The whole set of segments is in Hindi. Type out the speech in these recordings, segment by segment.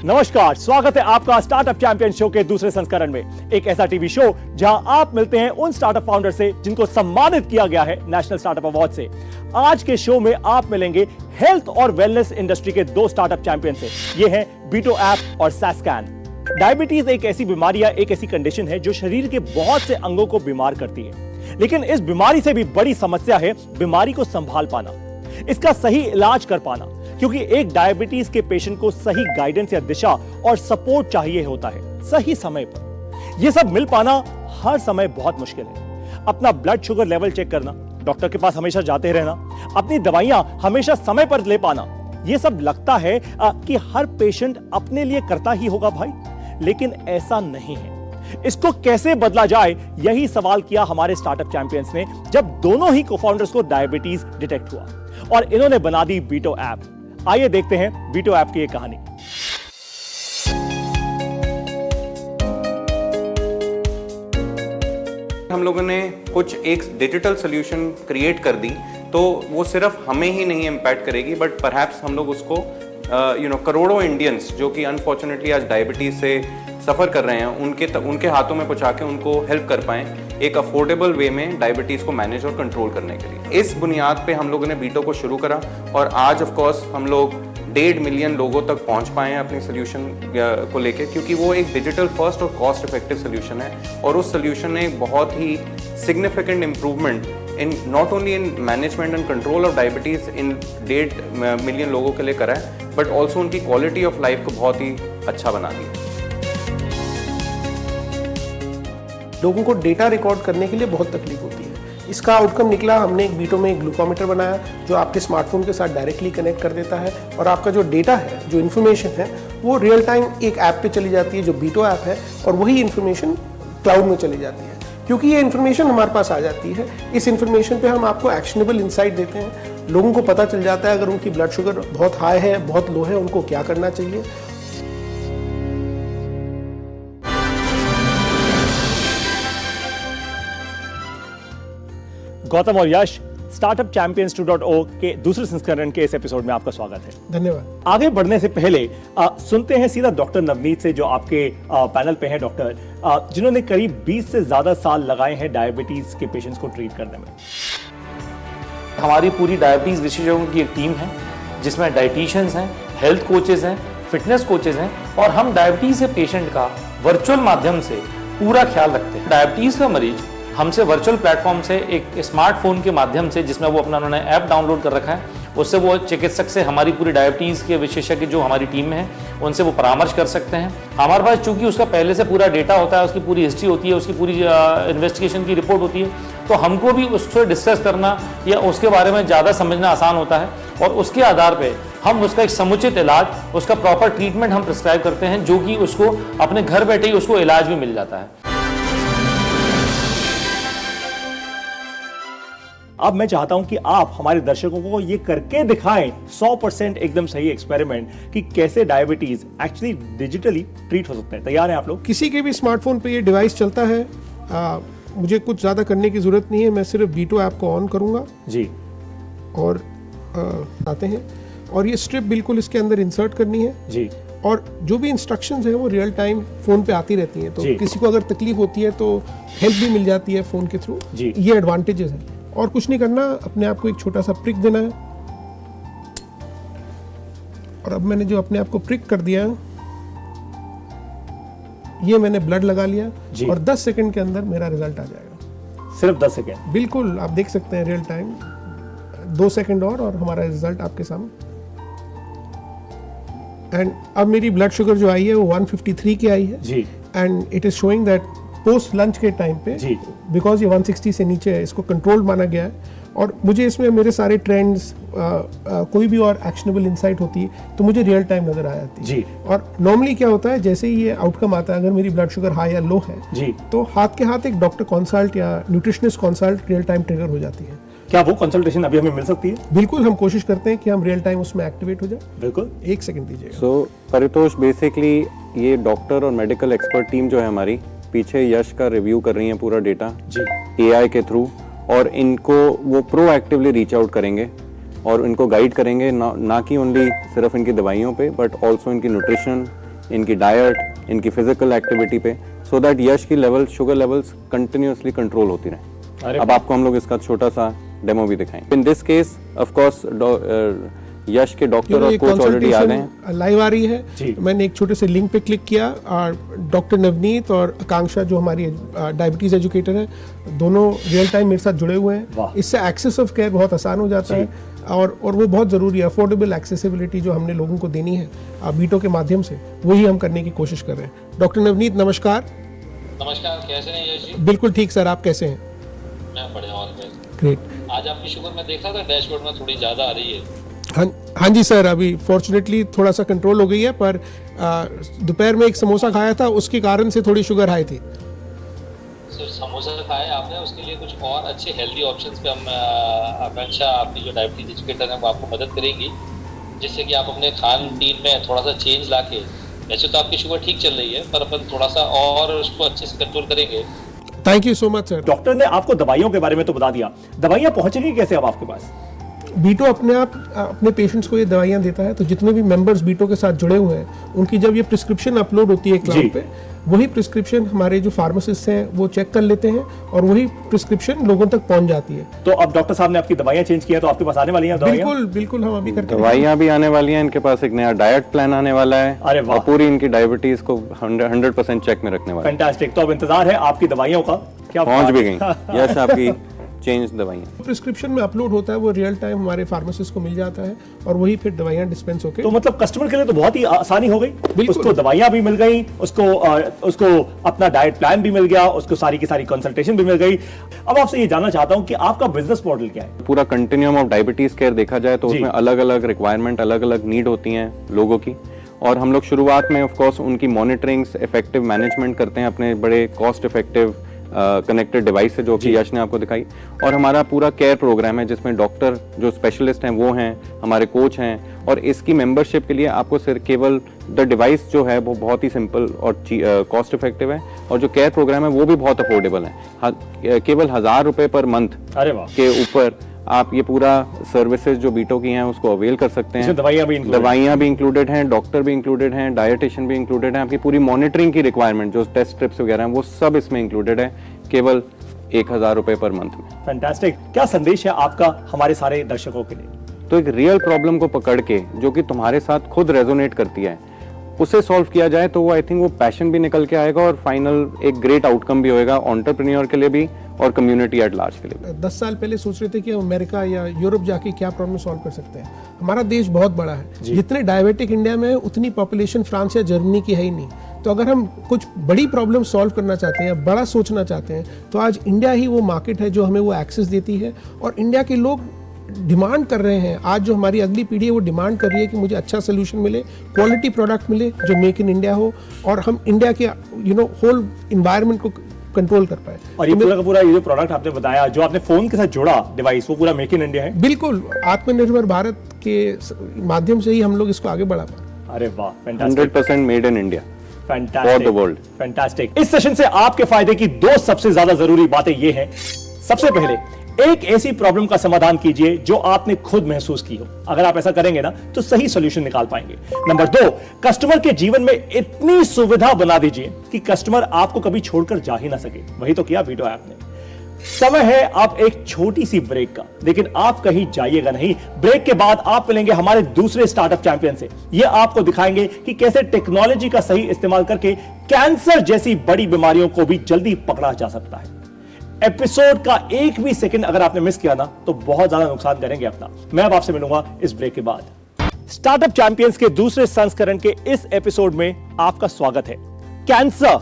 नमस्कार, स्वागत है आपका स्टार्टअप चैंपियन शो के दूसरे संस्करण में। एक ऐसा टीवी शो जहां आप मिलते हैं उन स्टार्टअप फाउंडर से जिनको सम्मानित किया गया है नेशनल स्टार्टअप अवार्ड से। आज के शो में आप मिलेंगे हेल्थ और वेलनेस इंडस्ट्री के दो स्टार्टअप चैंपियन से। ये हैं बीटो ऐप और सैस्कैन। डायबिटीज एक ऐसी बीमारी या एक ऐसी कंडीशन है जो शरीर के बहुत से अंगों को बीमार करती है, लेकिन इस बीमारी से भी बड़ी समस्या है बीमारी को संभाल पाना, इसका सही इलाज कर पाना, क्योंकि एक डायबिटीज के पेशेंट को सही गाइडेंस या दिशा और सपोर्ट चाहिए होता है सही समय पर। यह सब मिल पाना हर समय बहुत मुश्किल है। अपना ब्लड शुगर लेवल चेक करना, डॉक्टर के पास हमेशा जाते रहना, अपनी दवाइयां हमेशा समय पर ले पाना, यह सब लगता है कि हर पेशेंट अपने लिए करता ही होगा भाई, लेकिन ऐसा नहीं है। इसको कैसे बदला जाए, यही सवाल किया हमारे स्टार्टअप चैंपियंस ने जब दोनों ही को-फाउंडर्स को डायबिटीज डिटेक्ट हुआ और इन्होंने बना दी बीटो ऐप। आइए देखते हैं बीटो ऐप की एक कहानी। हम लोगों ने कुछ एक डिजिटल सोल्यूशन क्रिएट कर दी, तो वो सिर्फ हमें ही नहीं इम्पैक्ट करेगी, बट परहैप्स हम लोग उसको करोड़ों इंडियंस जो कि अनफॉर्चुनेटली आज डायबिटीज से सफ़र कर रहे हैं उनके हाथों में पहुंचा के उनको हेल्प कर पाएं एक अफोर्डेबल वे में डायबिटीज को मैनेज और कंट्रोल करने के लिए। इस बुनियाद पे हम लोगों ने बीटो को शुरू करा और आज ऑफ कोर्स हम लोग 1.5 मिलियन लोगों तक पहुंच पाए हैं अपने सोल्यूशन को लेके, क्योंकि वो एक डिजिटल फर्स्ट और कॉस्ट इफेक्टिव सोल्यूशन है और उस सोल्यूशन ने बहुत ही significant improvement in not only in management and control of diabetes in 1.5 million लोगों के लिए करा है, बट ऑल्सो उनकी क्वालिटी ऑफ लाइफ को बहुत ही अच्छा बना दिया। लोगों को डेटा रिकॉर्ड करने के लिए बहुत तकलीफ होती है। इसका आउटकम निकला, हमने एक बीटो में एक ग्लूकोमीटर बनाया जो आपके स्मार्टफोन के साथ डायरेक्टली कनेक्ट कर देता है और आपका जो डेटा है, जो इन्फॉर्मेशन है, वो रियल टाइम एक ऐप पे चली जाती है जो बीटो ऐप है, और वही इन्फॉर्मेशन क्लाउड में चली जाती है। क्योंकि ये इन्फॉर्मेशन हमारे पास आ जाती है, इस इन्फॉर्मेशन पे हम आपको एक्शनेबल इंसाइट देते हैं। लोगों को पता चल जाता है अगर उनकी ब्लड शुगर बहुत हाई है, बहुत लो है, उनको क्या करना चाहिए। गौतम और यश, स्टार्टअप चैंपियंस 2.0 के दूसरे संस्करण के इस एपिसोड में आपका स्वागत है। धन्यवाद। आगे बढ़ने से पहले सुनते हैं सीधा डॉक्टर नवनीत से, जो आपके पैनल पे हैं डॉक्टर, जिन्होंने करीब 20 से ज्यादा साल लगाए हैं डायबिटीज के पेशेंट्स को ट्रीट करने में। हमारी पूरी डायबिटीज विशेषज्ञों की एक टीम है जिसमें डाइटिशियंस हैं, हेल्थ कोचेज हैं, फिटनेस कोचेज हैं, और हम डायबिटीज के पेशेंट का वर्चुअल माध्यम से पूरा ख्याल रखते हैं। डायबिटीज का मरीज हमसे वर्चुअल प्लेटफॉर्म से एक स्मार्टफोन के माध्यम से, जिसमें वो अपना उन्होंने ऐप डाउनलोड कर रखा है, उससे वो चिकित्सक से हमारी पूरी डायबिटीज़ के विशेषज्ञ जो हमारी टीम में है उनसे वो परामर्श कर सकते हैं। हमारे पास चूंकि उसका पहले से पूरा डेटा होता है, उसकी पूरी हिस्ट्री होती है, उसकी पूरी इन्वेस्टिगेशन की रिपोर्ट होती है, तो हमको भी उससे डिस्कस करना या उसके बारे में ज़्यादा समझना आसान होता है, और उसके आधार पर हम उसका एक समुचित इलाज, उसका प्रॉपर ट्रीटमेंट हम प्रिस्क्राइब करते हैं, जो कि उसको अपने घर बैठे ही उसको इलाज भी मिल जाता है। अब मैं चाहता हूं कि आप हमारे दर्शकों को ये करके दिखाएं 100% एकदम सही एक्सपेरिमेंट कि कैसे डायबिटीज एक्चुअली डिजिटली ट्रीट हो सकता है। तैयार हैं आप लोग? किसी के भी स्मार्टफोन पे ये डिवाइस चलता है। मुझे कुछ ज़्यादा करने की ज़रूरत नहीं है, मैं सिर्फ बीटो ऐप को ऑन करूँगा जी, और आते हैं, और ये स्ट्रिप बिल्कुल इसके अंदर इंसर्ट करनी है जी, और जो भी इंस्ट्रक्शंस हैं वो रियल टाइम फ़ोन पे आती रहती हैं, तो किसी को अगर तकलीफ होती है तो हेल्प भी मिल जाती है फ़ोन के थ्रू। ये एडवांटेजेस हैं। और कुछ नहीं करना, अपने आप को एक छोटा सा प्रिक देना है, और अब मैंने जो अपने आप को प्रिक कर दिया है, ये मैंने ब्लड लगा लिया और 10 सेकंड के अंदर मेरा रिजल्ट आ जाएगा। सिर्फ 10 सेकंड? बिल्कुल, आप देख सकते हैं रियल टाइम। 2 सेकंड और हमारा रिजल्ट आपके सामने। एंड अब मेरी ब्लड शुगर जो आई है वो 153 की आई है जी, and it is showing that post lunch के टाइम पे, बिकॉज ये 160 से नीचे है, इसको कंट्रोल माना गया है, और मुझे इसमें मेरे सारे ट्रेंड्स, कोई भी और एक्शनेबल इंसाइट होती है तो मुझे रियल टाइम नजर आ जाती है जी। और नॉर्मली क्या होता है, जैसे ही ये आउटकम आता है, अगर मेरी ब्लड शुगर हाई या लो है जी, तो हाथ के हाथ एक डॉक्टर कंसल्ट या nutritionist consult real time trigger हो जाती है। क्या वो कंसल्टेशन अभी हमें मिल सकती है? बिल्कुल, हम कोशिश करते हैं कि हम रियल टाइम उसमें एक्टिवेट हो जाए। बिल्कुल, 1 सेकंड दीजिएगा। सो परितोष, बेसिकली ये डॉक्टर और मेडिकल एक्सपर्ट टीम जो है हमारी, पीछे यश का रिव्यू कर रही है पूरा डेटा जी एआई के थ्रू, और इनको वो प्रोएक्टिवली रीच आउट करेंगे और इनको गाइड करेंगे, ना कि ओनली सिर्फ इनकी दवाइयों पे, बट ऑल्सो इनकी न्यूट्रिशन, इनकी डाइट, इनकी फिजिकल एक्टिविटी पे, सो दैट यश की level, sugar levels continuously control होती रहे। अब आपको हम लोग इसका छोटा सा डेमो भी दिखाएंगे। In this case of course Yash के डॉक्टर और कोच ऑलरेडी आ गए हैं, लाइव आ रही है। मैंने एक छोटे से लिंक पे क्लिक किया और डॉक्टर नवनीत और आकांक्षा जो हमारी डायबिटीज एजुकेटर है, दोनों रियल टाइम मेरे साथ जुड़े हुए हैं। इससे एक्सेस ऑफ केयर बहुत आसान हो जाता है और वो बहुत ज़रूरी है। अफोर्डेबल एक्सेसिबिलिटी जो हमने लोगों को देनी है बीटो के माध्यम से, वही हम करने की कोशिश कर रहे हैं। डॉक्टर नवनीत नमस्कार। नमस्कार, कैसे हैं यश जी? बिल्कुल ठीक सर, आप कैसे हैं? मैं बढ़िया हूँ। ग्रेट। आज आपकी शुगर मैं देख रहा था डैशबोर्ड में थोड़ी ज़्यादा आ रही है। हाँ जी सर, अभी फॉर्चुनेटली थोड़ा सा कंट्रोल हो गई है, पर दोपहर में एक समोसा खाया था, उसके कारण से थोड़ी शुगर हाई थी। सिर्फ समोसा खाया आपने, उसके लिए कुछ और अच्छे हेल्दी ऑप्शंस पे हम आकांक्षा, आपकी जो डायबिटीज एजुकेटर है, वो आपको मदद करेगी, जिससे कि आप अपने खान पीन में थोड़ा सा चेंज लाके, वैसे तो आपकी शुगर ठीक चल रही है, पर अपन थोड़ा सा और उसको अच्छे से कंट्रोल करेंगे। Thank you so much sir. Doctor ने आपको दवाइयों के बारे में तो बता दिया, दवाइयां पहुंचेंगी कैसे अब आपके पास? बीटो अपने आप अपने पेशेंट्स को ये दवाइयां देता है, तो जितने भी मेंबर्स बीटो के साथ जुड़े हुए हैं, उनकी जब ये प्रिस्क्रिप्शन अपलोड होती है क्लाउड पे, वही प्रिस्क्रिप्शन हमारे जो फार्मासिस्ट हैं वो चेक कर लेते हैं और वही प्रिस्क्रिप्शन लोगों तक पहुंच जाती है। तो अब डॉक्टर साहब ने आपकी दवाइयां चेंज किया, तो आपके पास आने वाली हैं दवाइयां? बिल्कुल बिल्कुल, हम अभी करके दवाइयाँ भी आने वाली हैं। इनके पास एक नया डाइट प्लान आने वाला है। अरे वाह। और पूरी इनकी डायबिटीज को 100% चेक में रखने वाला है। फैंटास्टिक। तो अब इंतजार है आपकी दवाइयों का। क्या पहुंच भी गई यश आपकी चेंज दवाइयाँ। प्रिस्क्रिप्शन में अपलोड होता है, वो रियल टाइम हमारे फार्मासिस्ट को मिल जाता है और वही फिर दवाइयां डिस्पेंस होकर। तो मतलब कस्टमर के लिए तो बहुत ही आसानी हो गई, बिल्कुल। उसको दवाइयां भी मिल गई, उसको अपना डाइट प्लान भी मिल गया, उसको सारी की सारी कंसल्टेशन भी मिल गई। अब आपसे ये जानना चाहता हूं कि आपका बिजनेस मॉडल क्या है? पूरा कंटिन्यूम ऑफ डायबिटीज केयर देखा जाए तो उसमें अलग अलग रिक्वायरमेंट, अलग अलग नीड होती हैं लोगों की, और हम लोग शुरुआत में ऑफ कोर्स उनकी मॉनिटरिंग्स, इफेक्टिव मैनेजमेंट करते हैं अपने बड़े कॉस्ट इफेक्टिव कनेक्टेड डिवाइस से, जो कि यश ने आपको दिखाई। और हमारा पूरा केयर प्रोग्राम है जिसमें डॉक्टर जो स्पेशलिस्ट हैं वो हैं, हमारे कोच हैं, और इसकी मेंबरशिप के लिए आपको सिर्फ केवल द डिवाइस जो है वो बहुत ही सिंपल और कॉस्ट इफेक्टिव है, और जो केयर प्रोग्राम है वो भी बहुत अफोर्डेबल है। केवल 1000 रुपये पर मंथ के ऊपर आप ये पूरा सर्विसेज जो बीटो की हैं उसको अवेल कर सकते हैं। दवाइयां भी इंक्लूडेड हैं, डॉक्टर भी इंक्लूडेड हैं, डायटिशियन भी इंक्लूडेड हैं, आपकी पूरी मॉनिटरिंग की रिक्वायरमेंट जो टेस्ट स्ट्रिप्स वगैरह हैं वो सब इसमें इंक्लूडेड है, केवल 1000 रुपये पर मंथ में। फैंटास्टिक। क्या संदेश है आपका हमारे सारे दर्शकों के लिए? तो एक रियल प्रॉब्लम को पकड़ के जो कि तुम्हारे साथ खुद रेजोनेट करती है, उसे सॉल्व किया जाए तो वो आई थिंक वो पैशन भी निकल के आएगा और फाइनल एक ग्रेट आउटकम भी होएगा एंटरप्रेन्योर के लिए भी और कम्युनिटी एट लार्ज के लिए भी। 10 साल पहले सोच रहे थे कि हम अमेरिका या यूरोप जाके क्या प्रॉब्लम सॉल्व कर सकते हैं। हमारा देश बहुत बड़ा है, जितने डायबिटिक इंडिया में है उतनी पॉपुलेशन फ्रांस या जर्मनी की है ही नहीं। तो अगर हम कुछ बड़ी प्रॉब्लम सॉल्व करना चाहते हैं, बड़ा सोचना चाहते हैं, तो आज इंडिया ही वो मार्केट है जो हमें वो एक्सेस देती है, और इंडिया के लोग डिमांड कर रहे हैं। आज जो हमारी अगली पीढ़ी है वो डिमांड कर रही है कि मुझे अच्छा सोल्यूशन मिले, क्वालिटी प्रोडक्ट मिले जो मेक इन इंडिया हो, और हम इंडिया के होल इन्वायरमेंट को कंट्रोल कर पाए। और ये पूरा का पूरा ये जो प्रोडक्ट आपने बताया, जो आपने फोन के साथ जोड़ा डिवाइस, वो पूरा मेक इन इंडिया है? बिल्कुल, आत्मनिर्भर भारत के माध्यम से ही हम लोग इसको आगे बढ़ा पाए। अरे वाह, fantastic. 100% made in India fantastic for the world. Fantastic. इस सेशन से आपके फायदे की 2 सबसे ज्यादा जरूरी बातें ये हैं। सबसे पहले, एक ऐसी प्रॉब्लम का समाधान कीजिए जो आपने खुद महसूस की हो। अगर आप ऐसा करेंगे ना तो सही सॉल्यूशन निकाल पाएंगे। नंबर 2, कस्टमर के जीवन में इतनी सुविधा बना दीजिए कि कस्टमर आपको कभी छोड़कर जा ही ना सके। वही तो किया बीटो ऐप ने। समय है अब एक छोटी सी ब्रेक का, लेकिन आप कहीं जाइएगा नहीं। ब्रेक के बाद आप मिलेंगे हमारे दूसरे स्टार्टअप चैंपियन से। ये आपको दिखाएंगे कि कैसे टेक्नोलॉजी का सही इस्तेमाल करके कैंसर जैसी बड़ी बीमारियों को भी जल्दी पकड़ा जा सकता है। एपिसोड का एक भी सेकंड अगर आपने मिस किया ना तो बहुत ज्यादा नुकसान करेंगे अपना। मैं अब आपसे मिलूंगा इस ब्रेक के बाद। स्टार्टअप चैंपियंस के दूसरे संस्करण के इस एपिसोड में आपका स्वागत है। कैंसर,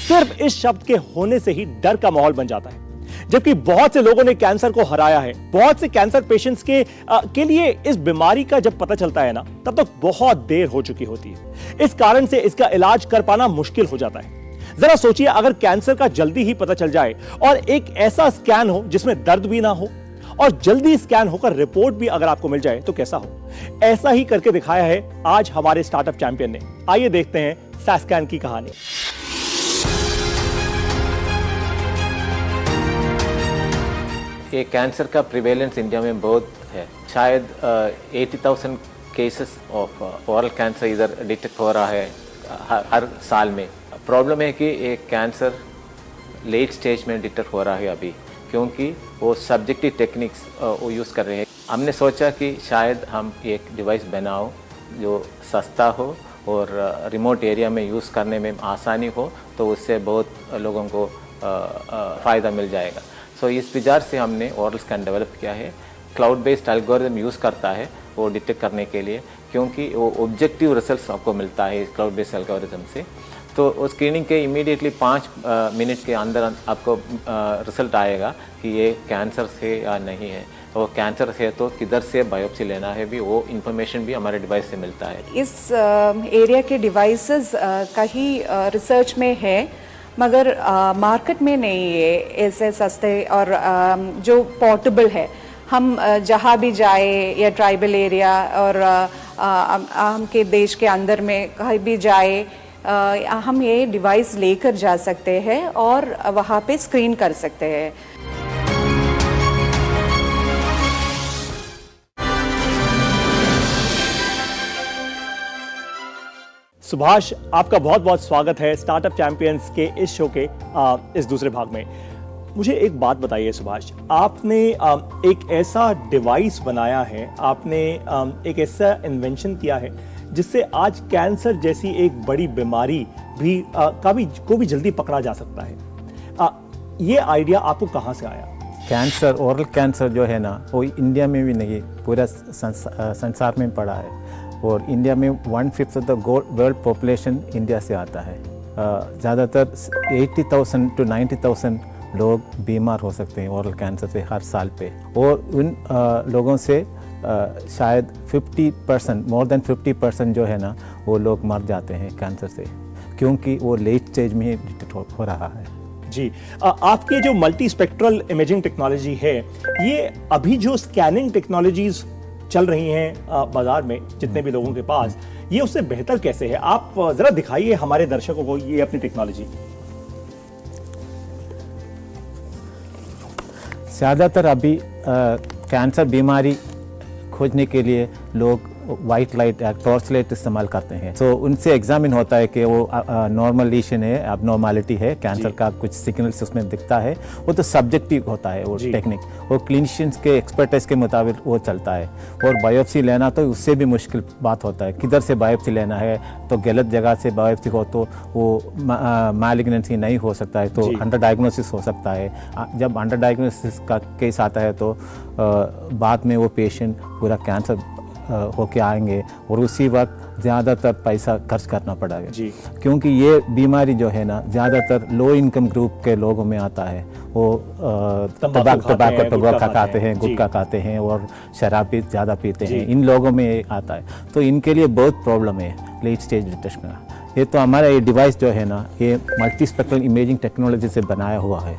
सिर्फ इस शब्द के होने से ही डर का माहौल बन जाता है, जबकि बहुत से लोगों ने कैंसर को हराया है। बहुत से कैंसर पेशेंट्स के लिए इस बीमारी का जब पता चलता है ना, तब तक बहुत देर हो चुकी होती है। इस कारण से इसका इलाज कर पाना मुश्किल हो जाता है। जरा सोचिए, अगर कैंसर का जल्दी ही पता चल जाए और एक ऐसा स्कैन हो जिसमें दर्द भी ना हो, और जल्दी स्कैन होकर रिपोर्ट भी अगर आपको मिल जाए तो कैसा हो। ऐसा ही करके दिखाया है आज हमारे स्टार्टअप चैंपियन ने। आइए देखते हैं सैस्कैन की कहानी। ये कैंसर का प्रिवेलेंस इंडिया में बहुत है। शायद 80,000 केसेस ऑफ ओरल कैंसर इधर डिटेक्ट हो रहा है हर साल में। प्रॉब्लम है कि एक कैंसर लेट स्टेज में डिटेक्ट हो रहा है अभी, क्योंकि वो सब्जेक्टिव टेक्निक्स वो यूज़ कर रहे हैं। हमने सोचा कि शायद हम एक डिवाइस बनाओ जो सस्ता हो और रिमोट एरिया में यूज़ करने में आसानी हो, तो उससे बहुत लोगों को फ़ायदा मिल जाएगा। सो इस विचार से हमने ओरल स्कैन डेवलप किया है। क्लाउड बेस्ड एल्गोरिथम यूज़ करता है वो डिटेक्ट करने के लिए, क्योंकि वो ऑब्जेक्टिव रिजल्ट्स आपको मिलता है क्लाउड बेस्ड एल्गोरिथम से। तो उस स्क्रीनिंग के इमीडिएटली 5 मिनट के अंदर आपको रिजल्ट आएगा कि ये कैंसर है या नहीं है। तो कैंसर है तो किधर से बायोप्सी लेना है भी, वो इन्फॉर्मेशन भी हमारे डिवाइस से मिलता है। इस एरिया के डिवाइसेस कहीं रिसर्च में है, मगर मार्केट में नहीं है ऐसे सस्ते और जो पोर्टेबल है। हम जहाँ भी जाए या ट्राइबल एरिया और हम के देश के अंदर में कहीं भी जाए, हम ये डिवाइस लेकर जा सकते हैं और वहाँ पे स्क्रीन कर सकते हैं। सुभाष, आपका बहुत बहुत स्वागत है स्टार्टअप चैंपियंस के इस शो के इस दूसरे भाग में। मुझे एक बात बताइए सुभाष, आपने एक ऐसा डिवाइस बनाया है, आपने एक ऐसा इन्वेंशन किया है जिससे आज कैंसर जैसी एक बड़ी बीमारी भी को भी जल्दी पकड़ा जा सकता है। ये आइडिया आपको कहाँ से आया? कैंसर, ओरल कैंसर जो है ना, वो इंडिया में भी नहीं, पूरा संसार में पड़ा है। और इंडिया में 1/5 of the world population India से आता है। ज़्यादातर 80,000 to 90,000 लोग बीमार हो सकते हैं ओरल कैंसर से हर साल पे। और उन लोगों से शायद 50%, मोर देन 50% जो है ना, वो लोग मर जाते हैं कैंसर से, क्योंकि वो लेट स्टेज में डिटेक्ट हो रहा है। जी, आपके जो मल्टी स्पेक्ट्रल इमेजिंग टेक्नोलॉजी है, ये अभी जो स्कैनिंग टेक्नोलॉजीज चल रही हैं बाजार में जितने भी लोगों के पास, ये उससे बेहतर कैसे है? आप जरा दिखाइए हमारे दर्शकों को ये अपनी टेक्नोलॉजी। ज़्यादातर अभी कैंसर बीमारी खोजने के लिए लोग वाइट लाइट या टॉर्च लाइट इस्तेमाल करते हैं। तो उनसे एग्जामिन होता है कि वो नॉर्मल लीशन है, अबनॉर्मलिटी है, कैंसर का कुछ सिग्नल्स उसमें दिखता है। वो तो सब्जेक्टिव होता है वो टेक्निक, वो क्लिनिशियंस के एक्सपर्टाइज के मुताबिक वो चलता है। और बायोप्सी लेना तो उससे भी मुश्किल बात होता है, किधर से बायोप्सी लेना है। तो गलत जगह से बायोप्सी हो तो वो मैलिग्नेंसी नहीं हो सकता है, तो अंडर डायग्नोसिस हो सकता है। जब अंडर डायग्नोसिस का केस आता है तो बाद में वो पेशेंट पूरा कैंसर होके आएंगे और उसी वक्त ज़्यादातर पैसा खर्च करना पड़ेगा, क्योंकि ये बीमारी जो है ना, ज़्यादातर लो इनकम ग्रुप के लोगों में आता है। वो तंबाकू खाते हैं, गुटखा खाते हैं और शराब भी ज़्यादा पीते हैं, इन लोगों में आता है। तो इनके लिए बहुत प्रॉब्लम है लेट स्टेज डिटेक्शन का। ये तो हमारा ये डिवाइस जो है ना, ये मल्टी स्पेक्ट्रल इमेजिंग टेक्नोलॉजी से बनाया हुआ है।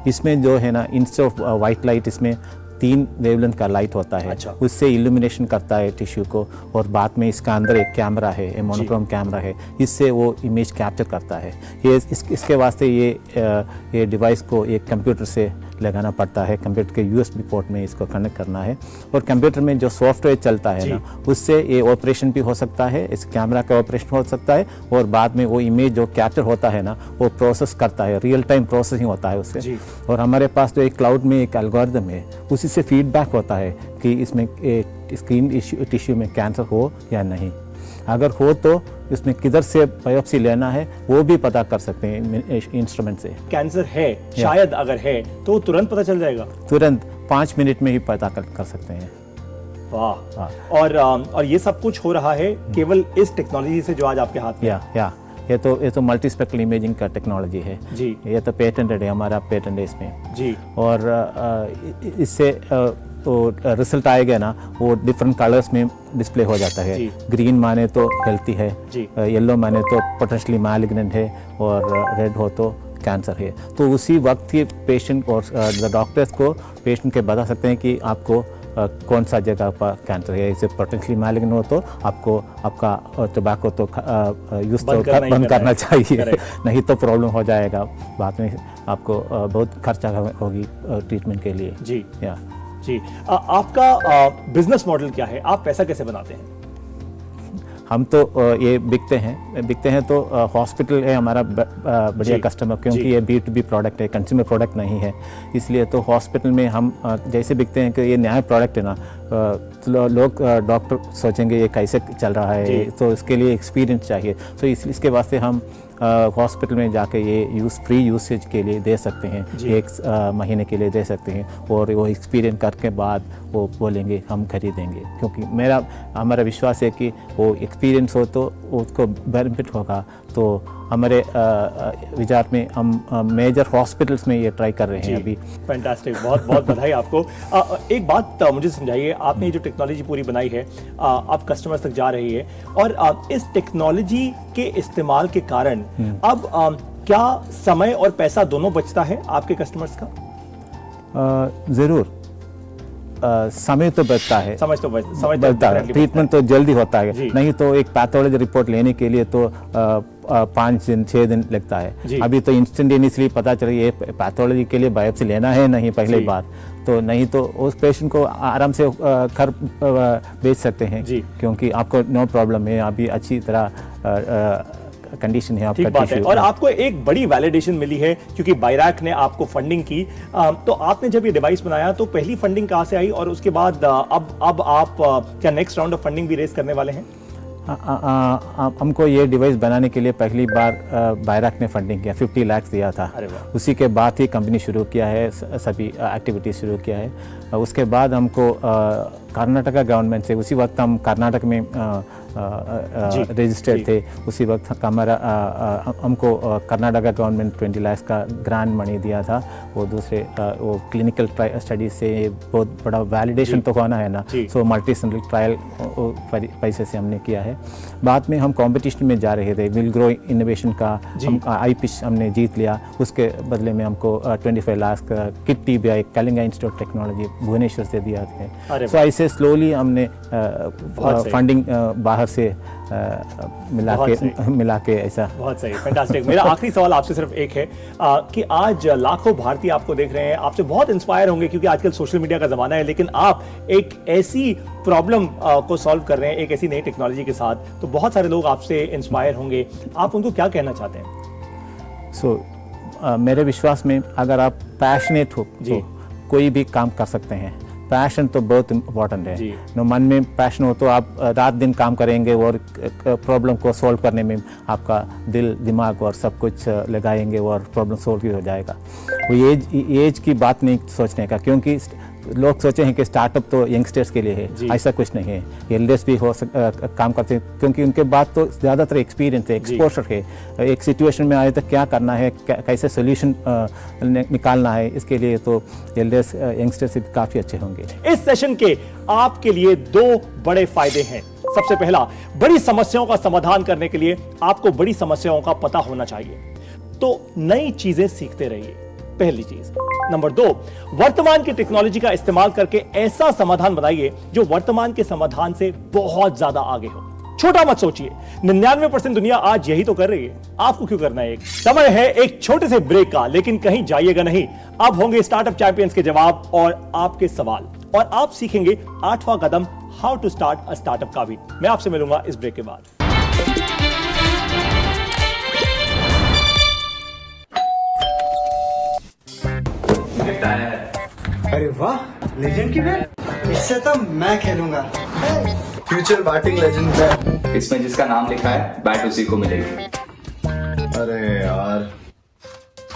इसमें जो है ना, इंस्टेड ऑफ वाइट लाइट इसमें 3 वेवलेंथ का लाइट होता है। उससे इल्यूमिनेशन करता है टिश्यू को, और बाद में इसका अंदर एक कैमरा है, मोनोक्रोम कैमरा है, इससे वो इमेज कैप्चर करता है। ये इसके वास्ते ये डिवाइस को एक कंप्यूटर से लगाना पड़ता है। कंप्यूटर के USB पोर्ट में इसको कनेक्ट करना है, और कंप्यूटर में जो सॉफ्टवेयर चलता है ना, उससे ये ऑपरेशन भी हो सकता है, इस कैमरा का ऑपरेशन हो सकता है, और बाद में वो इमेज जो कैप्चर होता है ना, वो प्रोसेस करता है, रियल टाइम प्रोसेसिंग होता है उससे। और हमारे पास जो एक क्लाउड में एक एल्गोरिथम है, उसी से फीडबैक होता है कि इसमें स्क्रीन टिश्यू में कैंसर हो या नहीं। अगर हो तो इसमें किधर से बायोप्सी लेना है वो भी पता कर सकते हैं इंस्ट्रूमेंट से। कैंसर है, शायद अगर है तो तुरंत पता चल जाएगा, तुरंत 5 मिनट में ही पता कर सकते हैं। वाह। और ये सब कुछ हो रहा है केवल इस टेक्नोलॉजी से जो आज आपके हाथ में। ये तो मल्टी स्पेक्ट्रल इमेजिंग का टेक्नोलॉजी है जी। ये तो पेटेंटेड है, हमारा पेटेंट है इसमें जी। और इससे तो रिजल्ट आएगा ना, वो डिफरेंट कलर्स में डिस्प्ले हो जाता है। ग्रीन माने तो हेल्थी है, येलो माने तो पोटेंशियली मैलिग्नेंट है, और रेड हो तो कैंसर है। तो उसी वक्त ही पेशेंट और डॉक्टर्स को पेशेंट के बता सकते हैं कि आपको कौन सा जगह पर कैंसर है। इसे पोटेंशियली मैलिग्नेंट हो तो आपको आपका टोबैको तो यूज़ तो बंद करना चाहिए, नहीं तो प्रॉब्लम हो जाएगा, बाद में आपको बहुत खर्चा होगी ट्रीटमेंट के लिए जी। जी, आपका बिजनेस मॉडल क्या है? आप पैसा कैसे बनाते हैं? हम तो ये बिकते हैं तो हॉस्पिटल है हमारा बढ़िया कस्टमर, क्योंकि ये B2B प्रोडक्ट है, कंज्यूमर प्रोडक्ट नहीं है। इसलिए तो हॉस्पिटल में हम जैसे बिकते हैं कि ये नया प्रोडक्ट है ना, तो लोग डॉक्टर सोचेंगे ये कैसे चल रहा है, तो इसके लिए एक्सपीरियंस चाहिए। तो इसके वास्ते हम हॉस्पिटल में जाके ये फ्री यूसेज के लिए दे सकते हैं, 1 महीने के लिए दे सकते हैं, और वो एक्सपीरियंस करके बाद वो बोलेंगे हम खरीदेंगे। क्योंकि हमारा विश्वास है कि वो एक्सपीरियंस हो तो उसको बेनिफिट होगा। तो हमारे विचार में हम मेजर हॉस्पिटल्स में ये ट्राई कर रहे हैं अभी। फैंटास्टिक, बहुत बहुत बधाई आपको। एक बात मुझे समझाइए, आपने ये जो टेक्नोलॉजी पूरी बनाई है अब कस्टमर्स तक जा रही है, और इस टेक्नोलॉजी के इस्तेमाल के कारण अब क्या समय और पैसा दोनों बचता है आपके कस्टमर्स का? ज़रूर समय तो बचता है, बचता है, ट्रीटमेंट तो जल्दी होता है। नहीं तो एक पैथोलॉजी रिपोर्ट लेने के लिए तो 5 दिन 6 दिन लगता है। अभी तो इंस्टेंटेनियसली पता चले ये पैथोलॉजी के लिए बायोप्सी लेना है नहीं पहले बार, तो नहीं तो उस पेशेंट को आराम से घर भेज सकते हैं, क्योंकि आपको नो प्रॉब्लम है, अभी अच्छी तरह कंडीशन है आपका टिश्यू। और आपको एक बड़ी वैलिडेशन मिली है क्योंकि बायरैक ने आपको फंडिंग की। तो आपने जब ये डिवाइस बनाया तो पहली फंडिंग कहाँ से आई, और उसके बाद अब आप क्या नेक्स्ट राउंड ऑफ फंडिंग भी रेज करने वाले हैं? हमको ये डिवाइस बनाने के लिए पहली बार बायरैक ने फंडिंग किया, 50 लाख दिया था। उसी के बाद ही कंपनी शुरू किया है, सभी एक्टिविटीज शुरू किया है। उसके बाद हमको कर्नाटका गवर्नमेंट से, उसी वक्त हम कर्नाटक में रजिस्टर्ड थे, उसी वक्त हमारा हमको कर्नाटका गवर्नमेंट 20 लाख का ग्रांट मनी दिया था। वो दूसरे वो क्लिनिकल स्टडी से बहुत बड़ा वैलिडेशन तो होना है ना, सो मल्टी सेंटर ट्रायल पैसे से हमने किया है। बाद में हम कंपटीशन में जा रहे थे, विल ग्रो इनोवेशन का हम आई पिच हमने जीत लिया। उसके बदले में हमको 25 लाख का kit TBI Kalinga institute of technology Bhubaneswar से दिया थे। सो ऐसे स्लोली हमने फंडिंग बाहर से मिला के ऐसा। बहुत सही, फैंटास्टिक। मेरा आखिरी सवाल आपसे सिर्फ एक है कि आज लाखों भारतीय आपको देख रहे हैं, आपसे बहुत इंस्पायर होंगे क्योंकि आजकल सोशल मीडिया का जमाना है, लेकिन आप एक ऐसी प्रॉब्लम को सॉल्व कर रहे हैं एक ऐसी नई टेक्नोलॉजी के साथ, तो बहुत सारे लोग आपसे इंस्पायर होंगे। आप उनको क्या कहना चाहते हैं? मेरे विश्वास में अगर आप पैशनेट हो तो कोई भी काम कर सकते हैं। पैशन तो बहुत इम्पोर्टेंट है। नो मन में पैशन हो तो आप रात दिन काम करेंगे और प्रॉब्लम को सॉल्व करने में आपका दिल दिमाग और सब कुछ लगाएंगे और प्रॉब्लम सॉल्व भी हो जाएगा। वो एज की बात नहीं सोचने का, क्योंकि लोग सोचे हैं कि स्टार्टअप तो यंगस्टर्स के लिए है, ऐसा कुछ नहीं है। एल्डर्स भी काम करते हैं, क्योंकि उनके बाद तो ज़्यादातर एक्सपीरियंस है, एक्सपोजर है। एक सिचुएशन में आए तो क्या करना है, कैसे सोल्यूशन निकालना है, इसके लिए तो एल्डर्स यंगस्टर्स भी काफ़ी अच्छे होंगे। इस सेशन के आपके लिए 2 बड़े फायदे हैं। सबसे पहला, बड़ी समस्याओं का समाधान करने के लिए आपको बड़ी समस्याओं का पता होना चाहिए, तो नई चीजें सीखते रहिए, पहली चीज। नंबर 2, वर्तमान की टेक्नोलॉजी का इस्तेमाल करके ऐसा समाधान बनाइए जो वर्तमान के समाधान से बहुत ज्यादा आगे हो। छोटा मत सोचिए, 99% दुनिया आज यही तो कर रही है, आपको क्यों करना है? समय है एक छोटे से ब्रेक का, लेकिन कहीं जाइएगा नहीं। अब होंगे स्टार्टअप चैंपियंस के जवाब और आपके सवाल, और आप सीखेंगे 8वां कदम, how to start a startup का भी। मैं आपसे मिलूंगा इस ब्रेक के बाद। अरे वाह, लेजेंड की बैट, इससे तो मैं खेलूंगा। Future batting legend bat. इसमें जिसका नाम लिखा है बैट उसी को मिलेगी। अरे यार,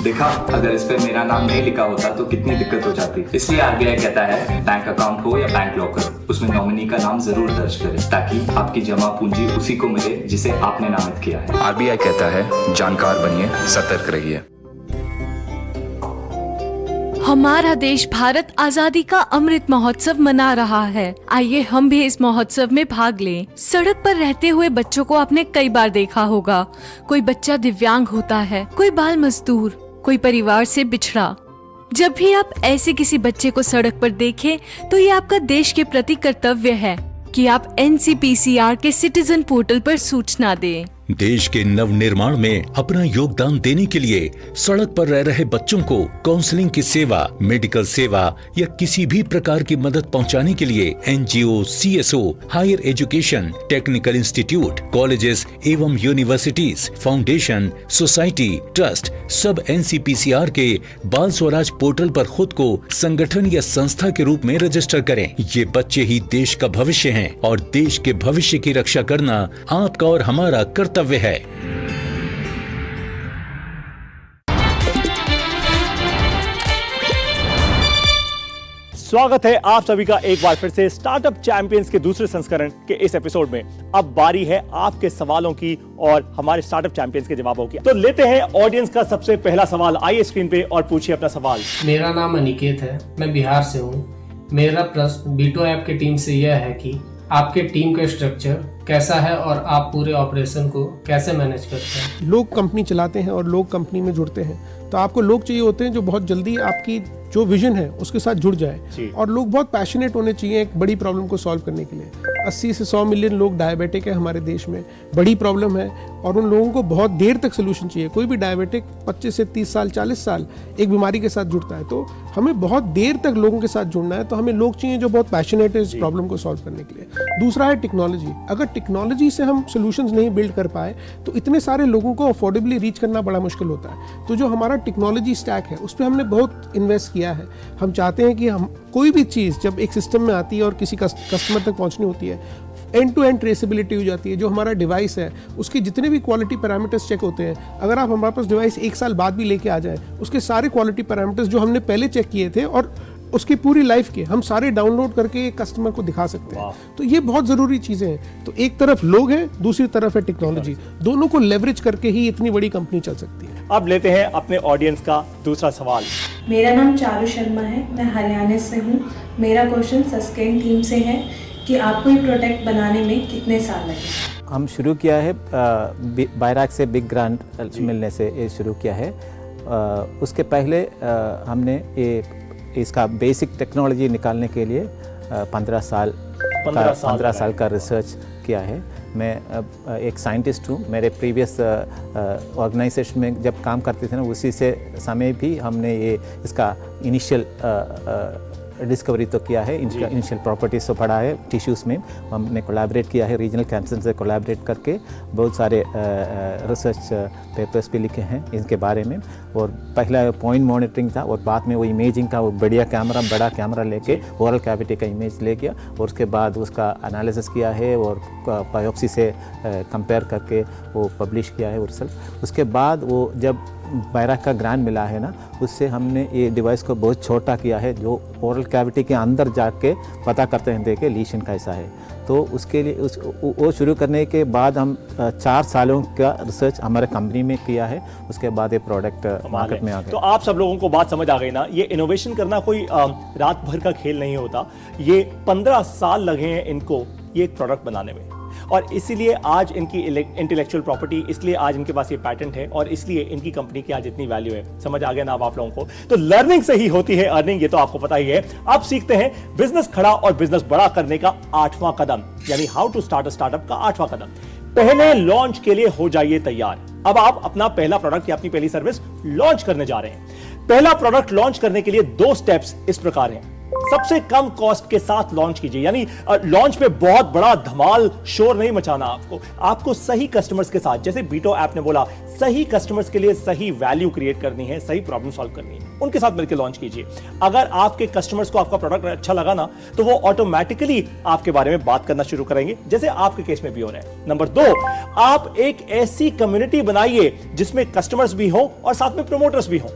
देखा, अगर इस पे मेरा नाम नहीं लिखा होता तो कितनी दिक्कत हो जाती। इसलिए RBI कहता है बैंक अकाउंट हो या बैंक लॉकर, उसमें नॉमिनी का नाम जरूर दर्ज करें, ताकि आपकी जमा पूंजी उसी को मिले जिसे आपने नामित किया है। RBI कहता है जानकार बनिए, सतर्क रहिए। हमारा देश भारत आजादी का अमृत महोत्सव मना रहा है। आइए हम भी इस महोत्सव में भाग लें। सड़क पर रहते हुए बच्चों को आपने कई बार देखा होगा। कोई बच्चा दिव्यांग होता है, कोई बाल मजदूर, कोई परिवार से बिछड़ा। जब भी आप ऐसे किसी बच्चे को सड़क पर देखें, तो ये आपका देश के प्रति कर्तव्य है कि आप NCPCR के सिटीजन पोर्टल पर सूचना दें। देश के नवनिर्माण में अपना योगदान देने के लिए सड़क पर रह रहे बच्चों को काउंसलिंग की सेवा, मेडिकल सेवा या किसी भी प्रकार की मदद पहुंचाने के लिए NGO, CSO, higher education, technical institute, colleges एवं यूनिवर्सिटीज, फाउंडेशन, सोसाइटी, ट्रस्ट सब एनसीपीसीआर के बाल स्वराज पोर्टल पर खुद को संगठन या संस्था के रूप में रजिस्टर करें। ये बच्चे ही देश का भविष्य हैं और देश के भविष्य की रक्षा करना आपका और हमारा कर्तव्य है। स्वागत है आप सभी का एक बार फिर से स्टार्टअप चैंपियंस के दूसरे संस्करण के इस एपिसोड में। अब बारी है आपके सवालों की और हमारे स्टार्टअप चैंपियंस के जवाबों की। तो लेते हैं ऑडियंस का सबसे पहला सवाल। आइए स्क्रीन पे और पूछिए अपना सवाल। मेरा नाम अनिकेत है, मैं बिहार से हूँ। मेरा प्रश्न बीटो ऐप की टीम से यह है कि आपके टीम का स्ट्रक्चर कैसा है और आप पूरे ऑपरेशन को कैसे मैनेज करते हैं? लोग कंपनी चलाते हैं और लोग कंपनी में जुड़ते हैं, तो आपको लोग चाहिए होते हैं जो बहुत जल्दी आपकी जो विजन है उसके साथ जुड़ जाए, और लोग बहुत पैशनेट होने चाहिए एक बड़ी प्रॉब्लम को सॉल्व करने के लिए। 80 से 100 मिलियन लोग डायबिटिक है हमारे देश में, बड़ी प्रॉब्लम है और उन लोगों को बहुत देर तक सोल्यूशन चाहिए। कोई भी डायबिटिक 25 से 30 साल 40 साल एक बीमारी के साथ जुड़ता है, तो हमें बहुत देर तक लोगों के साथ जुड़ना है, तो हमें लोग चाहिए जो बहुत पैशनेट है इस प्रॉब्लम को सॉल्व करने के लिए। दूसरा है टेक्नोलॉजी। अगर टेक्नोलॉजी से हम सोल्यूशंस नहीं बिल्ड कर पाए तो इतने सारे लोगों को अफोर्डेबली रीच करना बड़ा मुश्किल होता है। तो जो हमारा टेक्नोलॉजी स्टैक है उस पर हमने बहुत इन्वेस्ट किया है। हम चाहते हैं कि हम कोई भी चीज़ जब एक सिस्टम में आती है और किसी कस्टमर तक पहुंचनी होती है, एंड टू एंड ट्रेसेबिलिटी हो जाती है। जो हमारा डिवाइस है उसके जितने भी क्वालिटी पैरामीटर्स चेक होते हैं, अगर आप हमारे पास डिवाइस 1 साल बाद भी लेके आ जाए, उसके सारे क्वालिटी पैरामीटर्स जो हमने पहले चेक किए थे और उसकी पूरी लाइफ के हम सारे डाउनलोड करके कस्टमर को दिखा सकते हैं। तो ये बहुत ज़रूरी चीज़ें हैं। तो एक तरफ लोग हैं, दूसरी तरफ है टेक्नोलॉजी, दोनों को लेवरेज करके ही इतनी बड़ी कंपनी चल सकती है। अब लेते हैं अपने ऑडियंस का दूसरा सवाल। मेरा नाम चारू शर्मा है, मैं हरियाणा से हूँ। मेरा क्वेश्चन सस्केन टीम से है कि आपको ये प्रोडक्ट बनाने में कितने साल लगे? हम शुरू किया है बायराक से बिग ग्रांट मिलने से ये शुरू किया है। उसके पहले हमने इसका बेसिक टेक्नोलॉजी निकालने के लिए 15 साल का रिसर्च किया है। मैं एक साइंटिस्ट हूँ। मेरे प्रीवियस ऑर्गेनाइजेशन में जब काम करते थे ना, उसी से समय भी हमने ये इसका इनिशियल डिस्कवरी तो किया है, इनिशियल प्रॉपर्टीज तो पढ़ा है। टिश्यूज़ में हमने कोलैबोरेट किया है, रीजनल कैंसर से कोलैबोरेट करके बहुत सारे रिसर्च पेपर्स भी लिखे हैं इनके बारे में। और पहला पॉइंट मॉनिटरिंग था और बाद में वो इमेजिंग का वो बड़ा कैमरा लेके ओरल कैविटी का इमेज ले गया और उसके बाद उसका एनालिसिस किया है और बायोप्सी से कंपेयर करके वो पब्लिश किया है वो रिजल्ट। उसके बाद वो जब बायराक का ग्रांट मिला है ना, उससे हमने ये डिवाइस को बहुत छोटा किया है, जो ओरल कैविटी के अंदर जाके पता करते हैं देखे लीशन कैसा है। तो उसके लिए वो शुरू करने के बाद हम 4 सालों का रिसर्च हमारे कंपनी में किया है। उसके बाद ये प्रोडक्ट मार्केट में आ गया। तो आप सब लोगों को बात समझ आ गई ना, ये इनोवेशन करना कोई रात भर का खेल नहीं होता। ये 15 साल लगे हैं इनको ये एक प्रोडक्ट बनाने में, और इसीलिए आज इनकी इंटेलेक्चुअल प्रॉपर्टी, इसलिए आज इनके पास ये पैटेंट है और इसलिए इनकी कंपनी की आज इतनी वैल्यू है। समझ आ गया ना अब आप लोगों को? तो लर्निंग से ही होती है अर्निंग, ये तो आपको पता ही है। अब सीखते हैं बिजनेस खड़ा और बिजनेस बड़ा करने का 8वां कदम, यानी how to start a startup का 8वां कदम। पहले लॉन्च के लिए हो जाइए तैयार। अब आप अपना पहला प्रोडक्ट या अपनी पहली सर्विस लॉन्च करने जा रहे हैं। पहला प्रोडक्ट लॉन्च करने के लिए 2 स्टेप्स इस प्रकार हैं। सबसे कम कॉस्ट के साथ लॉन्च कीजिए, यानी लॉन्च पे बहुत बड़ा धमाल शोर नहीं मचाना। आपको सही कस्टमर्स के साथ, जैसे बीटो ऐप ने बोला, सही कस्टमर्स के लिए सही वैल्यू क्रिएट करनी है, सही प्रॉब्लम सॉल्व करनी है, उनके साथ मिलकर लॉन्च कीजिए। अगर आपके कस्टमर्स को आपका प्रोडक्ट अच्छा लगा ना, तो वो ऑटोमेटिकली आपके बारे में बात करना शुरू करेंगे, जैसे आपके केस में भी हो रहा है। नंबर 2, आप एक ऐसी कम्युनिटी बनाइए जिसमें कस्टमर्स भी हो और साथ में प्रमोटर्स भी हो।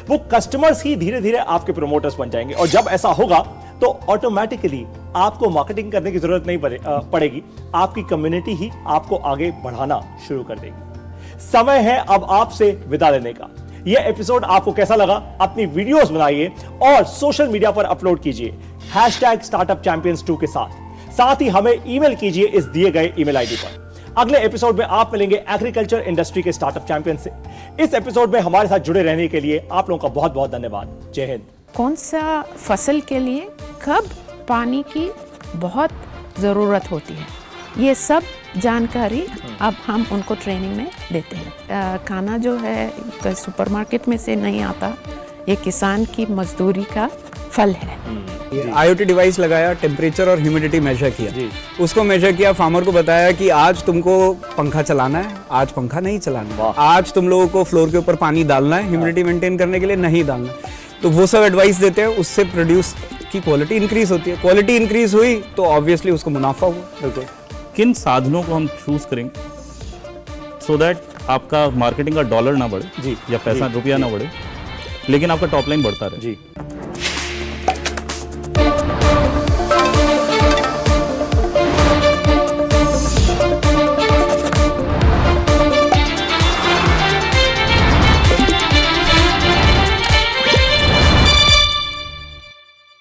वो कस्टमर्स ही धीरे धीरे आपके प्रमोटर्स बन जाएंगे, और जब ऐसा होगा तो ऑटोमेटिकली आपको मार्केटिंग करने की जरूरत नहीं पड़ेगी। आपकी कम्युनिटी ही आपको आगे बढ़ाना शुरू कर देगी। समय है अब आपसे विदा लेने का। यह एपिसोड आपको कैसा लगा? अपनी वीडियोस बनाइए और सोशल मीडिया पर अपलोड कीजिए #StartupChampions2 के साथ ही हमें ईमेल कीजिए इस दिए गए ईमेल आईडी पर। अगले एपिसोड में आप मिलेंगे एग्रीकल्चर इंडस्ट्री के स्टार्टअप चैंपियन से। इस एपिसोड में हमारे साथ जुड़े रहने के लिए आप लोगों का बहुत बहुत धन्यवाद। जय हिंद। कौन सा फसल के लिए कब पानी की बहुत ज़रूरत होती है, ये सब जानकारी अब हम उनको ट्रेनिंग में देते हैं। खाना जो है सुपरमार्केट में से नहीं आता, ये किसान की मजदूरी का फल है। IoT डिवाइस लगाया, टेम्परेचर और ह्यूमिडिटी मेजर किया, उसको मेजर किया, फार्मर को बताया कि आज तुमको पंखा चलाना है, आज पंखा नहीं चलाना है, आज तुम लोगों को फ्लोर के ऊपर पानी डालना है, ह्यूमिडिटी मेंटेन करने के लिए नहीं डालना है। तो वो सब एडवाइस देते हैं, उससे प्रोड्यूस की क्वालिटी इंक्रीज होती है। क्वालिटी इंक्रीज हुई तो ऑब्वियसली उसको मुनाफा हुआ। बिल्कुल। किन साधनों को हम चूज करेंगे सो दैट आपका मार्केटिंग का डॉलर ना बढ़े जी, या पैसा रुपया ना बढ़े, लेकिन आपका टॉप लाइन बढ़ता रहे जी।